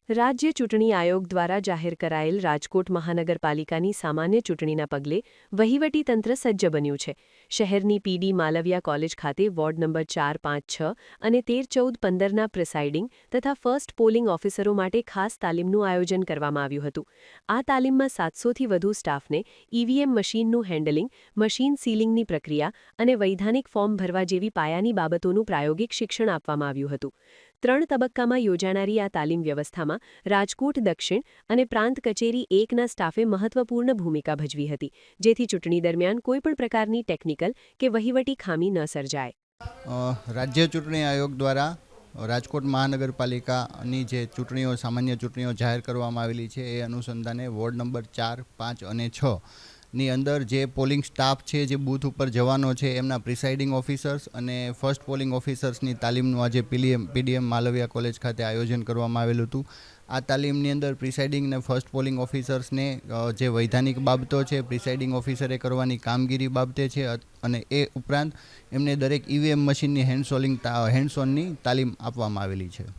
રાજ્ય ચૂંટણી આયોગ દ્વારા જાહેર કરાયેલ રાજકોટ મહાનગરપાલિકાની સામાન્ય ચૂંટણીના પગલે વહીવટીતંત્ર સજ્જ બન્યું છે. શહેરની પીડી માલવિયા કોલેજ ખાતે વોર્ડ નંબર 4, 5, 6 અને 13, 14, 15ના પ્રિસાઇડિંગ તથા ફર્સ્ટ પોલિંગ ઓફિસરો માટે ખાસ તાલીમનું આયોજન કરવામાં આવ્યું હતું. આ તાલીમમાં 700થી વધુ સ્ટાફને ઈવીએમ મશીનનું હેન્ડલિંગ, મશીન સીલિંગની પ્રક્રિયા અને વૈધાનિક ફોર્મ ભરવા જેવી પાયાની બાબતોનું પ્રાયોગિક શિક્ષણ આપવામાં આવ્યું હતું. 3 તબક્કામાં યોજાનારી આ તાલીમ વ્યવસ્થામાં રાજકોટ દક્ષિણ અને પ્રાંત કચેરી 1ના સ્ટાફે મહત્વપૂર્ણ ભૂમિકા ભજવી હતી, જેથી ચૂંટણી દરમિયાન કોઈપણ પ્રકારની ટેકનિકલ કે વહીવટી ખામી ન સર્જાય. રાજ્ય ચૂંટણી આયોગ દ્વારા રાજકોટ મહાનગરપાલિકાની જે ચૂંટણીઓ સામાન્ય ચૂંટણીઓ જાહેર કરવામાં આવેલી છે એ અનુસંધાને વોર્ડ નંબર 4, 5 અને 6 ની અંદર જે પોલિંગ સ્ટાફ છે, જે બૂથ ઉપર જવાનો છે, એમના પ્રિસાઇડિંગ ઓફિસર્સ અને ફર્સ્ટ પોલિંગ ઓફિસર્સની તાલીમનું આજે પીડીએમ માલવિયા કોલેજ ખાતે આયોજન કરવામાં આવેલું હતું. આ તાલીમની અંદર પ્રિસાઇડિંગ અને ફર્સ્ટ પોલિંગ ઓફિસર્સને જે વૈધાનિક બાબતો છે, પ્રિસાઇડિંગ ઓફિસરે કરવાની કામગીરી બાબતે છે અને એ ઉપરાંત એમને દરેક ઈવીએમ મશીનની હેન્ડ્સ ઓનની તાલીમ આપવામાં આવેલી છે.